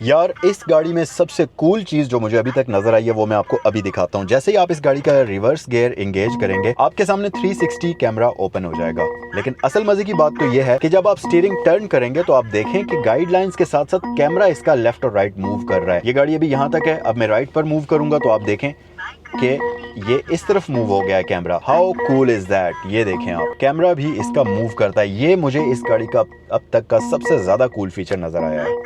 यार इस गाड़ी में सबसे कूल चीज जो मुझे अभी तक नजर आई है वो मैं आपको अभी दिखाता हूँ। जैसे ही आप इस गाड़ी का रिवर्स गियर एंगेज करेंगे आपके सामने 360 कैमरा ओपन हो जाएगा। लेकिन असल मजे की बात तो ये है कि जब आप स्टीयरिंग टर्न करेंगे तो आप देखें कि गाइडलाइंस के साथ साथ कैमरा इसका लेफ्ट और राइट मूव कर रहा है। ये गाड़ी अभी यहाँ तक है, अब मैं राइट पर मूव करूंगा तो आप देखें कि ये इस तरफ मूव हो गया है camera. How cool is that. ये देखें आप, कैमरा भी इसका मूव करता है। ये मुझे इस गाड़ी का अब तक का सबसे ज्यादा कूल फीचर नजर आया है।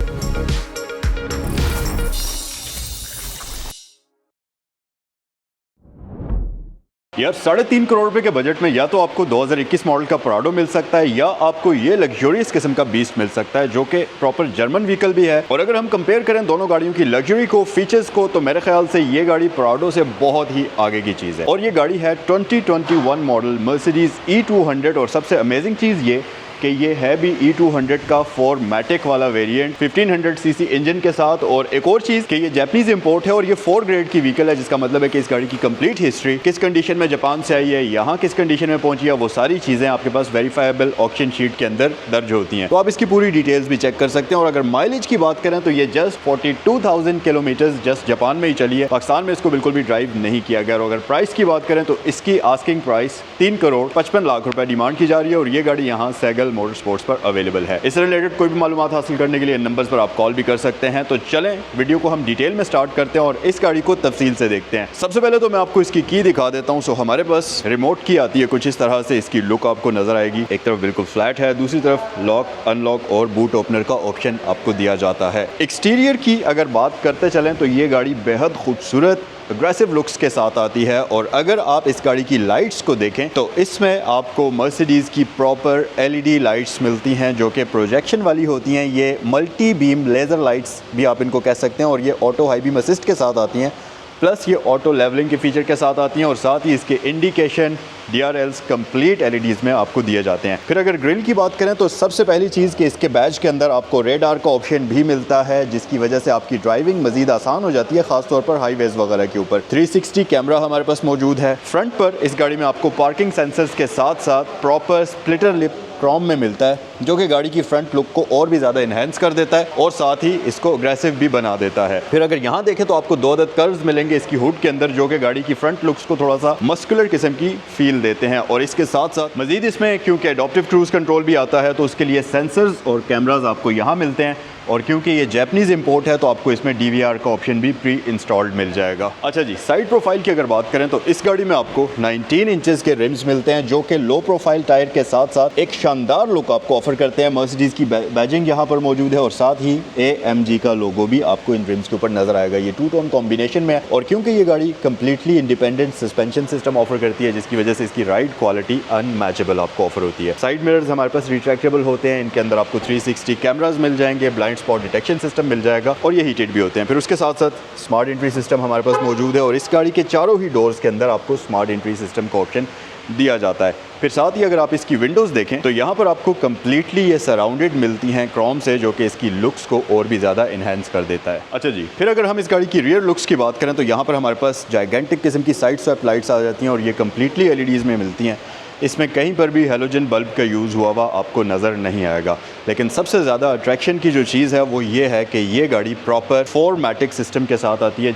यार 3.5 करोड़ रुपए के बजट में या तो आपको 2021 मॉडल का प्राडो मिल सकता है या आपको ये लग्जरियस किस्म का बीस्ट मिल सकता है जो कि प्रॉपर जर्मन व्हीकल भी है। और अगर हम कंपेयर करें दोनों गाड़ियों की लग्जरी को, फीचर्स को, तो मेरे ख्याल से ये गाड़ी प्राडो से बहुत ही आगे की चीज़ है। और ये गाड़ी है 2021 मॉडल मर्सिडीज E200। और सबसे अमेजिंग चीज़ ये कि ये है भी E200 का 4MATIC वाला वेरिएंट 1500 सीसी इंजन के साथ। और एक और चीज़ कि ये जापानीज इंपोर्ट है और ये 4 ग्रेड की व्हीकल है, जिसका मतलब है कि इस गाड़ी की कंप्लीट हिस्ट्री, किस कंडीशन में जापान से आई है, यहाँ किस कंडीशन में पहुंची है, वो सारी चीज़ें आपके पास वेरीफाइबल ऑक्शन शीट के अंदर दर्ज होती हैं। तो आप इसकी पूरी डिटेल्स भी चेक कर सकते हैं। और अगर माइलेज की बात करें तो ये जस्ट 42,000 किलोमीटर जस्ट जापान में ही चली है। पाकिस्तान में इसको बिल्कुल भी ड्राइव नहीं किया गया। और अगर प्राइस की बात करें तो इसकी आस्किंग प्राइस 3 करोड़ 55 लाख रुपए डिमांड की जा रही है। और ये गाड़ी यहाँ सैगल मोटर स्पोर्ट्स पर अवेलेबल है। इससे रिलेटेड कोई भी मालूमात हासिल करने के लिए नंबर्स पर आप कॉल भी कर सकते हैं। तो चलें वीडियो को हम डिटेल में स्टार्ट करते हैं और इस गाड़ी को तफसील से देखते हैं। सबसे पहले तो मैं आपको इसकी की दिखा देता हूं। सो हमारे पास रिमोट की आती है कुछ इस तरह से। इसकी लुक आपको नजर आएगी, एक तरफ बिल्कुल फ्लैट है, दूसरी तरफ लॉक, अनलॉक और बूट ओपनर का ऑप्शन आपको दिया जाता है। एक्सटीरियर की अगर बात करते चलें तो ये गाड़ी बेहद खूबसूरत अग्रेसिव लुक्स के साथ आती है। और अगर आप इस गाड़ी की लाइट्स को देखें तो इसमें आपको मर्सिडीज़ की प्रॉपर LED लाइट्स मिलती हैं जो कि प्रोजेक्शन वाली होती हैं। ये मल्टी बीम लेज़र लाइट्स भी आप इनको कह सकते हैं। और ये ऑटो हाई बीम असिस्ट के साथ आती हैं, प्लस ये ऑटो लेवलिंग के फीचर के साथ आती हैं। और साथ ही इसके इंडिकेशन DRLs कंप्लीट LEDs में आपको दिए जाते हैं। फिर अगर ग्रिल की बात करें तो सबसे पहली चीज़ कि इसके बैज के अंदर आपको रेडार का ऑप्शन भी मिलता है, जिसकी वजह से आपकी ड्राइविंग मजीद आसान हो जाती है, खासतौर पर हाईवेज वगैरह के ऊपर। 360 कैमरा हमारे पास मौजूद है। फ्रंट पर इस गाड़ी में आपको पार्किंग सेंसर्स के साथ साथ प्रॉपर स्प्लिटर लिप क्रोम में मिलता है, जो कि गाड़ी की फ्रंट लुक को और भी ज़्यादा इन्हेंस कर देता है और साथ ही इसको अग्रेसिव भी बना देता है। फिर अगर यहाँ देखें तो आपको 2 अदद कर्व्स मिलेंगे इसकी हुड के अंदर, जो कि गाड़ी की फ्रंट लुक्स को थोड़ा सा मस्कुलर किस्म की फील देते हैं। और इसके साथ साथ मजीद इसमें क्योंकि एडॉप्टिव क्रूज कंट्रोल भी आता है तो उसके लिए सेंसर्स और कैमराज आपको यहाँ मिलते हैं। और क्योंकि ये जापानीज इंपोर्ट है तो आपको इसमें DVR का ऑप्शन भी प्री इंस्टॉल्ड मिल जाएगा। अच्छा जी, साइड प्रोफाइल की अगर बात करें तो इस गाड़ी में आपको 19 इंचेस के रिम्स मिलते हैं, जो कि लो प्रोफाइल टायर के साथ साथ एक शानदार लुक आपको ऑफर करते हैं। मर्सिडीज़ की बैजिंग यहाँ पर मौजूद है और साथ ही AMG का लोगो भी आपको इन रिम्स के ऊपर नजर आएगा। ये 2 टोन कॉम्बिनेशन में है। और क्योंकि ये गाड़ी completely independent suspension system offer करती है, जिसकी वजह से इसकी राइड क्वालिटी अनमैचेबल आपको ऑफर होती है। साइड मिरर्स हमारे पास रिट्रैक्टेबल होते हैं, इनके अंदर आपको 360 कैमराज मिल जाएंगे, ब्लाइंड स्पॉट डिटेक्शन सिस्टम मिल जाएगा और ये हीटेड भी होते हैं। फिर उसके साथ साथ स्मार्ट एंट्री सिस्टम हमारे पास मौजूद है और इस गाड़ी के चारों ही डोर्स के अंदर आपको स्मार्ट एंट्री सिस्टम का ऑप्शन दिया जाता है। फिर साथ ही अगर आप इसकी विंडोज़ देखें तो यहाँ पर आपको कंप्लीटली ये सराउंडेड मिलती हैं क्रोम से, जो कि इसकी लुक्स को और भी ज़्यादा इन्हेंस कर देता है। अच्छा जी, फिर अगर हम इस गाड़ी की रियर लुक्स की बात करें तो यहाँ पर हमारे पास जाइगेंटिक किस्म की साइड स्वैप लाइट्स आ जाती हैं और ये कंप्लीटली LEDs में मिलती हैं। इसमें कहीं पर भी हेलोजन बल्ब का यूज़ हुआ हुआ आपको नज़र नहीं आएगा। लेकिन सबसे ज़्यादा अट्रैक्शन की जो चीज़ है वो ये है कि ये गाड़ी प्रॉपर 4MATIC सिस्टम के साथ आती है,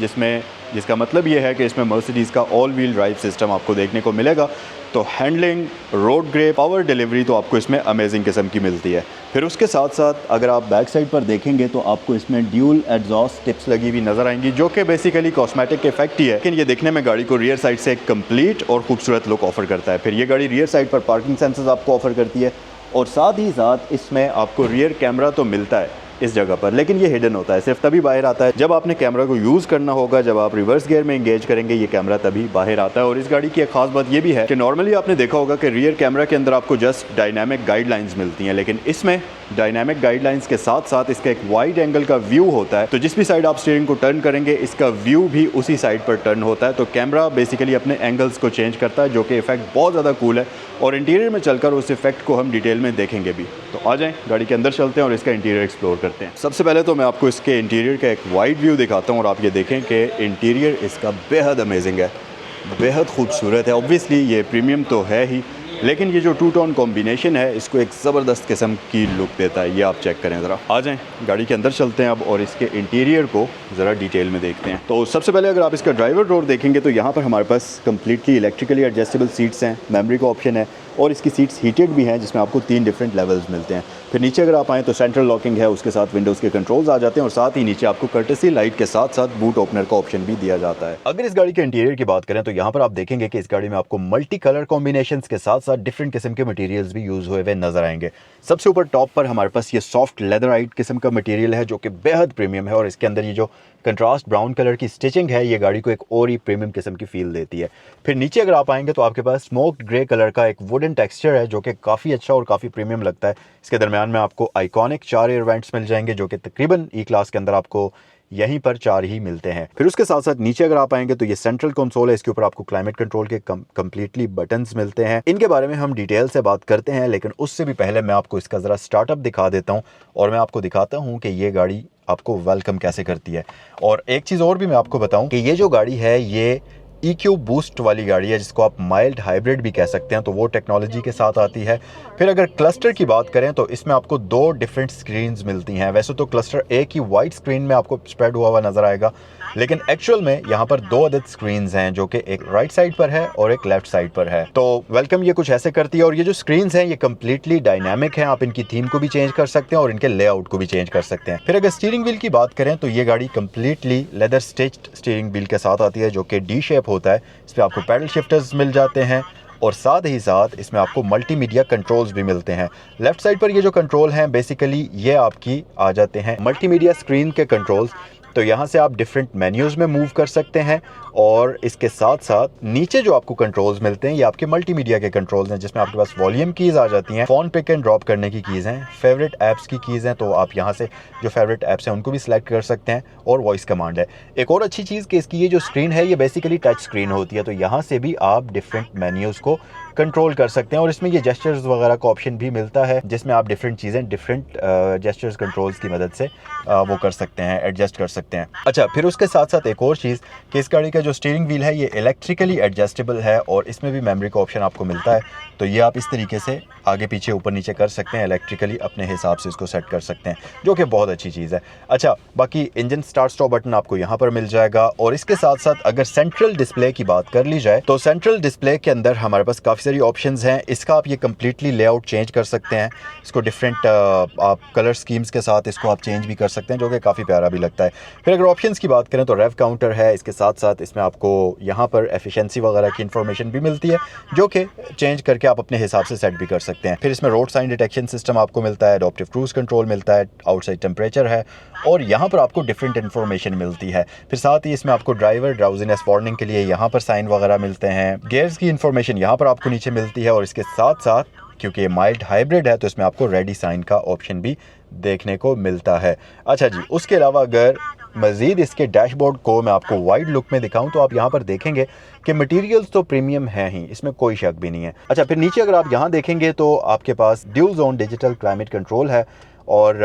जिसका मतलब ये है कि इसमें मर्सिडीज़ का ऑल व्हील ड्राइव सिस्टम आपको देखने को मिलेगा। तो handling, road grip, power delivery तो आपको इसमें अमेजिंग किस्म की मिलती है। फिर उसके साथ साथ अगर आप बैक साइड पर देखेंगे तो आपको इसमें ड्यूल एग्जॉस्ट टिप्स लगी हुई नज़र आएंगी, जो कि बेसिकली कॉस्मेटिक इफेक्ट ही है, लेकिन ये देखने में गाड़ी को रियर साइड से एक कंप्लीट और खूबसूरत लुक ऑफर करता है। फिर ये गाड़ी रियर साइड पर पार्किंग सेंसर्स आपको ऑफर करती है और साथ ही साथ इसमें आपको रियर कैमरा तो मिलता है इस जगह पर, लेकिन ये हिडन होता है, सिर्फ तभी बाहर आता है जब आपने कैमरा को यूज़ करना होगा। जब आप रिवर्स गियर में एंगेज करेंगे ये कैमरा तभी बाहर आता है। और इस गाड़ी की एक खास बात ये भी है कि नॉर्मली आपने देखा होगा कि रियर कैमरा के अंदर आपको जस्ट डायनामिक गाइडलाइंस मिलती हैं, लेकिन इसमें डायनामिक गाइडलाइंस के साथ साथ इसका एक वाइड एंगल का व्यू होता है। तो जिस भी साइड आप स्टीयरिंग को टर्न करेंगे इसका व्यू भी उसी साइड पर टर्न होता है। तो कैमरा बेसिकली अपने एंगल्स को चेंज करता है, जो कि इफेक्ट बहुत ज़्यादा कूल है। और इंटीरियर में चलकर उस इफेक्ट को हम डिटेल में देखेंगे भी। तो आ जाएं गाड़ी के अंदर चलते हैं और इसका इंटीरियर एक्सप्लोर करते हैं। सबसे पहले तो मैं आपको इसके इंटीरियर का एक वाइड व्यू दिखाता हूँ और आप ये देखें कि इंटीरियर इसका बेहद अमेजिंग है, बेहद खूबसूरत है। ऑब्वियसली ये प्रीमियम तो है ही, लेकिन ये जो टू टोन कॉम्बिनेशन है इसको एक ज़बरदस्त किस्म की लुक देता है। ये आप चेक करें ज़रा। आ जाएं गाड़ी के अंदर चलते हैं अब और इसके इंटीरियर को ज़रा डिटेल में देखते हैं। तो सबसे पहले अगर आप इसका ड्राइवर डोर देखेंगे तो यहाँ पर हमारे पास कम्प्लीटली इलेक्ट्रिकली एडजस्टेबल सीट्स हैं, मेमोरी का ऑप्शन है और इसकी सीट्स हीटेड भी हैं जिसमें आपको 3 डिफरेंट लेवल्स मिलते हैं। फिर नीचे अगर आप आएँ तो सेंट्रल लॉकिंग है, उसके साथ विंडोज़ के कंट्रोल्स आ जाते हैं और साथ ही नीचे आपको कर्टेसी लाइट के साथ साथ बूट ओपनर का ऑप्शन भी दिया जाता है। अगर इस गाड़ी के इंटीरियर की बात करें तो यहाँ पर आप देखेंगे कि इस गाड़ी में आपको मल्टी कलर कॉम्बिनेशंस के साथ साथ डिफरेंट किस्म के मटेरियल्स भी यूज़ हुए नजर आएंगे। सबसे ऊपर टॉप पर हमारे पास ये सॉफ्ट लेदराइट किस्म का मटेरियल है जो कि बेहद प्रीमियम है और इसके अंदर ये जो कंट्रास्ट ब्राउन कलर की स्टिचिंग है ये गाड़ी को एक और ही प्रीमियम किस्म की फील देती है। फिर नीचे अगर आप आएंगे तो आपके पास स्मोक्ड ग्रे कलर का एक वुडन टेक्सचर है जो कि काफ़ी अच्छा और काफ़ी प्रीमियम लगता है। इसके दरमियान में आपको आइकॉनिक 4 एयर वेंट्स मिल जाएंगे जो कि तकरीबन ई क्लास के अंदर आपको यहीं पर 4 ही मिलते हैं। फिर उसके साथ साथ नीचे अगर आप आएंगे तो ये सेंट्रल कंसोल है, इसके ऊपर आपको क्लाइमेट कंट्रोल के कंप्लीटली बटन्स मिलते हैं। इनके बारे में हम डिटेल से बात करते हैं लेकिन उससे भी पहले मैं आपको इसका ज़रा स्टार्टअप दिखा देता हूँ और मैं आपको दिखाता हूँ कि ये गाड़ी आपको वेलकम कैसे करती है। और एक चीज़ और भी मैं आपको बताऊँ कि ये जो गाड़ी है ये EQ बूस्ट वाली गाड़ी है जिसको आप माइल्ड हाइब्रिड भी कह सकते हैं, तो वो टेक्नोलॉजी के साथ आती है। फिर अगर क्लस्टर की बात करें तो इसमें आपको 2 डिफरेंट स्क्रीन्स मिलती हैं। वैसे तो क्लस्टर एक ही वाइट स्क्रीन में आपको स्प्रेड हुआ हुआ नजर आएगा लेकिन एक्चुअल में यहाँ पर 2 अदद स्क्रीन्स हैं जो कि एक राइट साइड पर है और एक लेफ्ट साइड पर है। तो वेलकम ये कुछ ऐसे करती है और ये जो स्क्रीन्स हैं ये कम्प्लीटली डायनामिक हैं, आप इनकी थीम को भी चेंज कर सकते हैं और इनके लेआउट को भी चेंज कर सकते हैं। फिर अगर स्टीयरिंग व्हील की बात करें तो ये गाड़ी completely leather stitched steering wheel के साथ आती है जो कि डी शेप होता है। इस पर आपको पैडल शिफ्टर्स मिल जाते हैं और साथ ही साथ इसमें आपको मल्टीमीडिया कंट्रोल्स भी मिलते हैं। लेफ्ट साइड पर ये जो कंट्रोल हैं बेसिकली ये आपकी आ जाते हैं मल्टीमीडिया स्क्रीन के कंट्रोल्स। तो यहाँ से आप डिफरेंट मेन्यूज़ में मूव कर सकते हैं और इसके साथ साथ नीचे जो आपको कंट्रोल्स मिलते हैं ये आपके मल्टीमीडिया के कंट्रोल्स हैं जिसमें आपके पास वॉल्यूम कीज़ आ जाती हैं, फ़ोन पिक एंड ड्रॉप करने की कीज़ हैं, फेवरेट ऐप्स की कीज़ हैं तो आप यहाँ से जो फेवरेट ऐप्स हैं उनको भी सिलेक्ट कर सकते हैं और वॉइस कमांड है। एक और अच्छी चीज़ कि इसकी ये जो स्क्रीन है ये बेसिकली टच स्क्रीन होती है तो यहाँ से भी आप डिफरेंट मेन्यूज़ को कंट्रोल कर सकते हैं और इसमें ये जेस्चर्स वगैरह का ऑप्शन भी मिलता है जिसमें आप डिफरेंट चीज़ें डिफरेंट जेस्चर्स कंट्रोल्स की मदद से वो कर सकते हैं, एडजस्ट कर सकते हैं। अच्छा, फिर उसके साथ साथ एक और चीज़ कि इस गाड़ी का जो स्टीयरिंग व्हील है ये इलेक्ट्रिकली एडजस्टेबल है और इसमें भी मेमोरी का ऑप्शन आपको मिलता है तो ये आप इस तरीके से आगे पीछे ऊपर नीचे कर सकते हैं, इलेक्ट्रिकली अपने हिसाब से इसको सेट कर सकते हैं जो कि बहुत अच्छी चीज़ है। अच्छा, बाकी इंजन स्टार्ट स्टॉप बटन आपको यहाँ पर मिल जाएगा और इसके साथ साथ अगर सेंट्रल डिस्प्ले की बात कर ली जाए तो सेंट्रल डिस्प्ले के अंदर हमारे पास काफ़ी सारी ऑप्शंस हैं। इसका आप ये कम्प्लीटली लेआउट चेंज कर सकते हैं, इसको डिफरेंट आप कलर स्कीम्स के साथ इसको आप चेंज भी कर सकते हैं जो कि काफ़ी प्यारा भी लगता है। फिर अगर ऑप्शंस की बात करें तो रेव काउंटर है, इसके साथ साथ इसमें आपको यहाँ पर एफिशिएंसी वगैरह की इन्फॉर्मेशन भी मिलती है जो कि चेंज करके आप अपने हिसाब से सेट भी कर सकते हैं। फिर इसमें रोड साइन डिटेक्शन सिस्टम आपको मिलता है, एडॉप्टिव क्रूज कंट्रोल मिलता है, आउटसाइड टेम्परेचर है और यहाँ पर आपको डिफरेंट इन्फॉर्मेशन मिलती है। फिर साथ ही इसमें आपको ड्राइवर ड्राउजीनेस वार्निंग के लिए यहाँ पर साइन वगैरह मिलते हैं, गियर्स की इन्फॉर्मेशन यहाँ पर आपको नीचे मिलती है और इसके साथ साथ क्योंकि ये माइल्ड हाइब्रिड है तो इसमें आपको रेडी साइन का ऑप्शन भी देखने को मिलता है। अच्छा जी, उसके अलावा अगर मज़ीद इसके डैशबोर्ड को मैं आपको वाइड लुक में दिखाऊं तो आप यहाँ पर देखेंगे कि मटेरियल्स तो प्रीमियम है ही, इसमें कोई शक भी नहीं है। अच्छा, फिर नीचे अगर आप यहाँ देखेंगे तो आपके पास dual zone digital climate control है और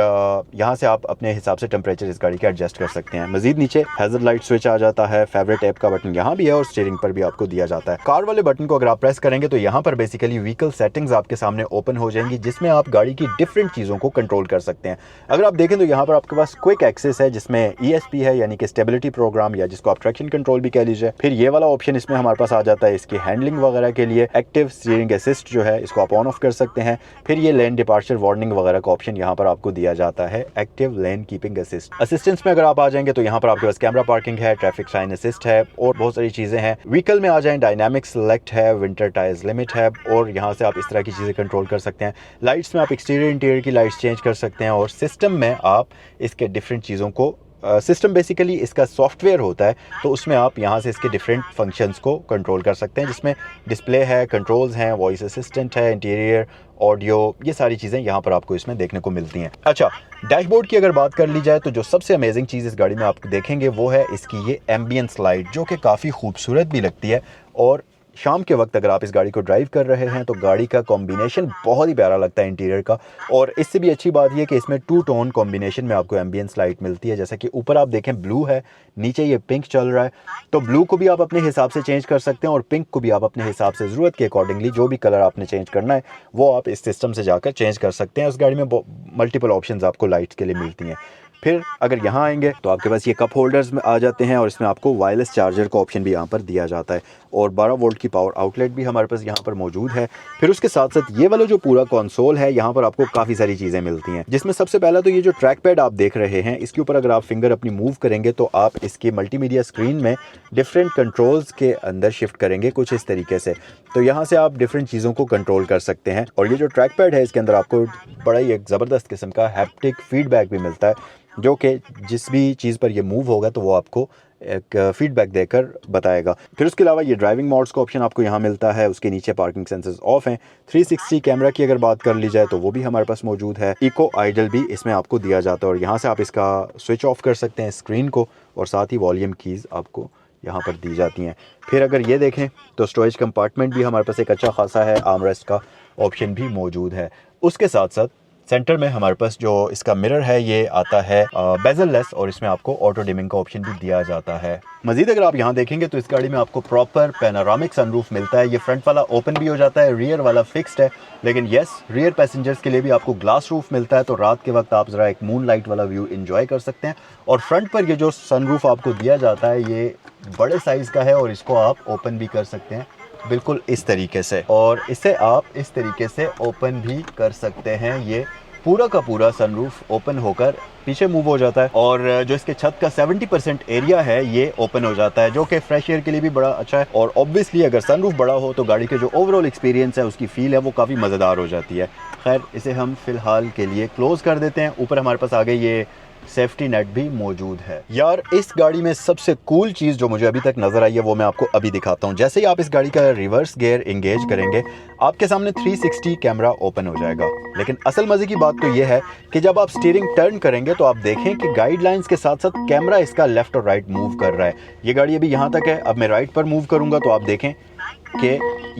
यहाँ से आप अपने हिसाब से टेम्परेचर इस गाड़ी के एडजस्ट कर सकते हैं। मजीद नीचे हैज़र्ड लाइट स्विच आ जाता है, फेवरेट ऐप का बटन यहाँ भी है और स्टीयरिंग पर भी आपको दिया जाता है। कार वाले बटन को अगर आप प्रेस करेंगे तो यहाँ पर बेसिकली व्हीकल सेटिंग्स आपके सामने ओपन हो जाएंगी जिसमें आप गाड़ी की डिफरेंट चीज़ों को कंट्रोल कर सकते हैं। अगर आप देखें तो यहाँ पर आपके पास क्विक एक्सेस है जिसमें ESP है यानी कि स्टेबिलिटी प्रोग्राम या जिसको आप ट्रैक्शन कंट्रोल भी कह लीजिए। फिर ये वाला ऑप्शन इसमें हमारे पास आ जाता है इसकी हैंडलिंग वगैरह के लिए। एक्टिव स्टीयरिंग असिस्ट जो है इसको आप ऑन ऑफ कर सकते हैं। फिर ये लेन डिपार्चर वार्निंग वगैरह का ऑप्शन यहाँ पर आपको दिया जाता है, एक्टिव लेन कीपिंग असिस्टेंस में अगर आप आ जाएंगे तो यहाँ पर आपके पास कैमरा पार्किंग है, ट्रैफिक साइन असिस्ट है और बहुत सारी चीजें हैं। व्हीकल में आ जाएं, डायनामिक सेलेक्ट है, विंटर टायर्स लिमिट है और यहाँ से आप इस तरह की चीजें कंट्रोल कर सकते हैं। लाइट्स में आप एक्सटीरियर इंटीरियर की लाइट्स चेंज कर सकते हैं और सिस्टम में आप इसके डिफरेंट चीज़ों को सिस्टम बेसिकली इसका सॉफ्टवेयर होता है तो उसमें आप यहाँ से इसके डिफरेंट फंक्शंस को कंट्रोल कर सकते हैं जिसमें डिस्प्ले है, कंट्रोल्स हैं, वॉइस असिस्टेंट है, इंटीरियर ऑडियो, ये सारी चीज़ें यहाँ पर आपको इसमें देखने को मिलती हैं। अच्छा, डैशबोर्ड की अगर बात कर ली जाए तो जो सबसे अमेजिंग चीज़ इस गाड़ी में आप देखेंगे वो है इसकी ये एम्बियंस लाइट जो कि काफ़ी खूबसूरत भी लगती है और शाम के वक्त अगर आप इस गाड़ी को ड्राइव कर रहे हैं तो गाड़ी का कॉम्बिनेशन बहुत ही प्यारा लगता है इंटीरियर का। और इससे भी अच्छी बात यह कि इसमें 2 टोन कॉम्बिनेशन में आपको एम्बियंस लाइट मिलती है। जैसा कि ऊपर आप देखें ब्लू है, नीचे ये पिंक चल रहा है, तो ब्लू को भी आप अपने हिसाब से चेंज कर सकते हैं और पिंक को भी आप अपने हिसाब से ज़रूरत के अकॉर्डिंगली जो भी कलर आपने चेंज करना है वो आप इस सिस्टम से जाकर चेंज कर सकते हैं। उस गाड़ी में मल्टीपल ऑप्शंस आपको लाइट्स के लिए मिलती हैं। फिर अगर यहाँ आएंगे तो आपके पास ये कप होल्डर्स में आ जाते हैं और इसमें आपको वायरलेस चार्जर का ऑप्शन भी यहाँ पर दिया जाता है और 12 वोल्ट की पावर आउटलेट भी हमारे पास यहाँ पर मौजूद है। फिर उसके साथ साथ ये वाला जो पूरा कंसोल है यहाँ पर आपको काफ़ी सारी चीज़ें मिलती हैं, जिसमें सबसे पहला तो ये जो ट्रैक पैड आप देख रहे हैं, इसके ऊपर अगर आप फिंगर अपनी मूव करेंगे तो आप इसकी मल्टीमीडिया स्क्रीन में डिफरेंट कंट्रोल्स के अंदर शिफ्ट करेंगे कुछ इस तरीके से। तो यहाँ से आप डिफरेंट चीज़ों को कंट्रोल कर सकते हैं। और ये जो ट्रैक पैड है इसके अंदर आपको बड़ा ही एक ज़बरदस्त किस्म का हैप्टिक फीडबैक भी मिलता है, जो कि जिस भी चीज़ पर ये मूव होगा तो वो आपको एक फीडबैक देकर बताएगा। फिर उसके अलावा ये ड्राइविंग मोड्स का ऑप्शन आपको यहाँ मिलता है। उसके नीचे पार्किंग सेंसर्स ऑफ हैं। 360 कैमरा की अगर बात कर ली जाए तो वो भी हमारे पास मौजूद है। इको आइडल भी इसमें आपको दिया जाता है और यहाँ से आप इसका स्विच ऑफ कर सकते हैं स्क्रीन को, और साथ ही वॉल्यूम कीज़ आपको यहाँ पर दी जाती हैं। फिर अगर ये देखें तो स्टोरेज कंपार्टमेंट भी हमारे पास एक अच्छा खासा है, आर्मरेस्ट का ऑप्शन भी मौजूद है। उसके साथ साथ सेंटर में हमारे पास जो इसका मिरर है ये आता है बेजल लेस और इसमें आपको ऑटो डिमिंग का ऑप्शन भी दिया जाता है। मजीद अगर आप यहाँ देखेंगे तो इस गाड़ी में आपको प्रॉपर पैनोरामिक सनरूफ मिलता है। ये फ्रंट वाला ओपन भी हो जाता है, रियर वाला फिक्स्ड है, लेकिन यस रियर पैसेंजर्स के लिए भी आपको ग्लास रूफ मिलता है, तो रात के वक्त आप ज़रा एक मून लाइट वाला व्यू एंजॉय कर सकते हैं। और फ्रंट पर ये जो सनरूफ आपको दिया जाता है ये बड़े साइज़ का है और इसको आप ओपन भी कर सकते हैं बिल्कुल इस तरीके से, और इसे आप इस तरीके से ओपन भी कर सकते हैं। ये पूरा का पूरा सनरूफ ओपन होकर पीछे मूव हो जाता है और जो इसके छत का 70% एरिया है ये ओपन हो जाता है, जो कि फ्रेश एयर के लिए भी बड़ा अच्छा है। और ऑब्वियसली अगर सनरूफ बड़ा हो तो गाड़ी के जो ओवरऑल एक्सपीरियंस है, उसकी फील है, वो काफ़ी मज़ेदार हो जाती है। खैर इसे हम फ़िलहाल के लिए क्लोज़ कर देते हैं। ऊपर हमारे पास आगे ये सेफ्टी नेट भी मौजूद है। यार इस गाड़ी में सबसे कूल चीज़ जो मुझे अभी तक नज़र आई है वो मैं आपको अभी दिखाता हूँ। जैसे ही आप इस गाड़ी का रिवर्स गियर एंगेज करेंगे आपके सामने 360 कैमरा ओपन हो जाएगा। लेकिन असल मज़े की बात तो ये है कि जब आप स्टीयरिंग टर्न करेंगे तो आप देखें कि गाइडलाइंस के साथ साथ कैमरा इसका लेफ़्ट और राइट मूव कर रहा है। ये गाड़ी अभी यहाँ तक है, अब मैं राइट पर मूव करूँगा तो आप देखें कि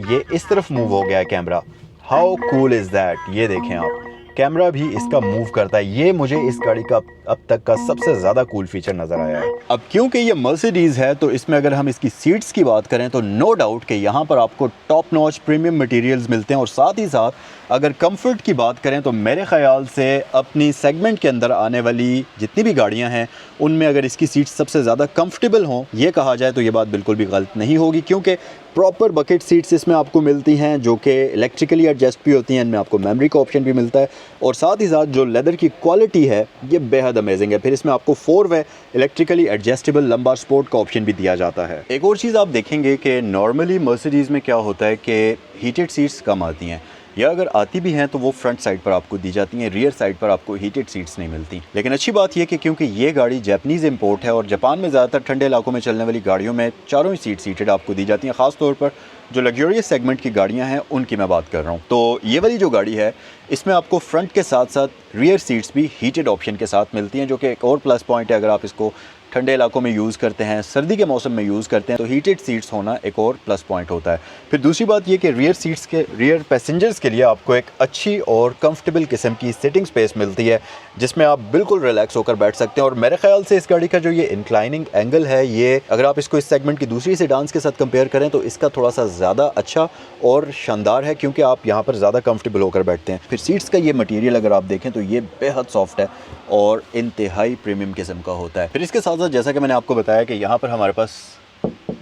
ये इस तरफ मूव हो गया है camera. How cool is that. ये देखें आप, कैमरा भी इसका मूव करता है। ये मुझे इस गाड़ी का अब तक का सबसे ज़्यादा कूल फीचर नज़र आया है। अब क्योंकि ये मर्सिडीज़ है तो इसमें अगर हम इसकी सीट्स की बात करें तो नो डाउट कि यहाँ पर आपको टॉप नॉच प्रीमियम मटेरियल्स मिलते हैं। और साथ ही साथ अगर कंफर्ट की बात करें तो मेरे ख्याल से अपनी सेगमेंट के अंदर आने वाली जितनी भी गाड़ियाँ हैं उनमें अगर इसकी सीट्स सबसे ज़्यादा कंफर्टेबल हों ये कहा जाए तो ये बात बिल्कुल भी गलत नहीं होगी, क्योंकि प्रॉपर बकेट सीट्स इसमें आपको मिलती हैं जो कि इलेक्ट्रिकली एडजस्ट भी होती हैं। इनमें आपको मेमोरी का ऑप्शन भी मिलता है और साथ ही साथ जो लेदर की क्वालिटी है ये बेहद अमेजिंग है। फिर इसमें आपको 4 वे इलेक्ट्रिकली एडजस्टेबल लंबा स्पोर्ट का ऑप्शन भी दिया जाता है। एक और चीज़ आप देखेंगे कि नॉर्मली मर्सिडीज़ में क्या होता है कि हीटेड सीट्स कम आती हैं, या अगर आती भी हैं तो वो फ्रंट साइड पर आपको दी जाती हैं, रियर साइड पर आपको हीटेड सीट्स नहीं मिलती। लेकिन अच्छी बात यह कि क्योंकि ये गाड़ी जापानीज़ इंपोर्ट है और जापान में ज़्यादातर ठंडे इलाकों में चलने वाली गाड़ियों में चारों ही सीट हीटेड आपको दी जाती हैं। ख़ास तौर पर जो लग्जरियस सेगमेंट की गाड़ियां हैं उनकी मैं बात कर रहा हूं। तो ये वाली जो गाड़ी है इसमें आपको फ्रंट के साथ साथ रियर सीट्स भी हीटेड ऑप्शन के साथ मिलती हैं, जो कि एक और प्लस पॉइंट है। अगर आप इसको ठंडे इलाकों में यूज़ करते हैं, सर्दी के मौसम में यूज़ करते हैं तो हीटेड सीट्स होना एक और प्लस पॉइंट होता है। फिर दूसरी बात ये कि रियर पैसेंजर्स के लिए आपको एक अच्छी और कंफर्टेबल किस्म की सिटिंग स्पेस मिलती है जिसमें आप बिल्कुल रिलैक्स होकर बैठ सकते हैं। और मेरे ख्याल से इस गाड़ी का जो ये इंक्लाइनिंग एंगल है ये अगर आप इसको इस सेगमेंट की दूसरी सेडान्स के साथ कंपेयर करें तो इसका थोड़ा सा ज़्यादा अच्छा और शानदार है, क्योंकि आप यहाँ पर ज़्यादा कंफर्टेबल होकर बैठते हैं। फिर सीट्स का ये मटीरियल अगर आप देखें तो ये बेहद सॉफ्ट है और इंतहाई प्रीमियम किस्म का होता है। फिर इसके साथ साथ जैसा कि मैंने आपको बताया कि यहाँ पर हमारे पास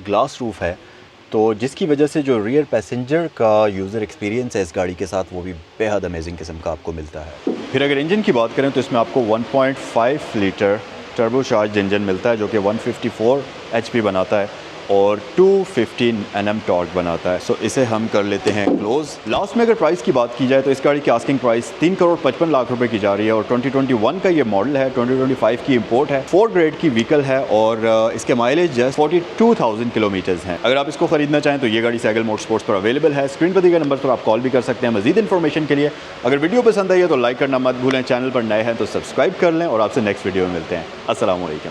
ग्लास रूफ है, तो जिसकी वजह से जो रियर पैसेंजर का यूज़र एक्सपीरियंस है इस गाड़ी के साथ वो भी बेहद अमेजिंग किस्म का आपको मिलता है। फिर अगर इंजन की बात करें तो इसमें आपको 1.5 लीटर टर्बोचार्ज इंजन मिलता है जो कि 154 HP बनाता है और 215 Nm टॉर्क बनाता है। सो इसे हम कर लेते हैं क्लोज। लास्ट में अगर प्राइस की बात की जाए तो इस गाड़ी की आस्किंग प्राइस 3,55,00,000 रुपए की जा रही है और 2021 का ये मॉडल है, 2025 की इंपोर्ट है, 4 ग्रेड की व्हीकल है और इसके माइलेज जस्ट 42,000 किलोमीटर्स हैं। अगर आप इसको खरीदना चाहें तो ये गाड़ी सैगल मोटरस्पोर्ट्स पर अवेलेबल है। स्क्रीन पर दिए गए नंबर पर आप कॉल भी कर सकते हैं मजीद इन्फॉर्मेशन के लिए। अगर वीडियो पसंद आई है तो लाइक करना मत भूलें, चैनल पर नए हैं तो सब्सक्राइब कर लें और आपसे नेक्स्ट वीडियो में मिलते हैं। अस्सलाम वालेकुम।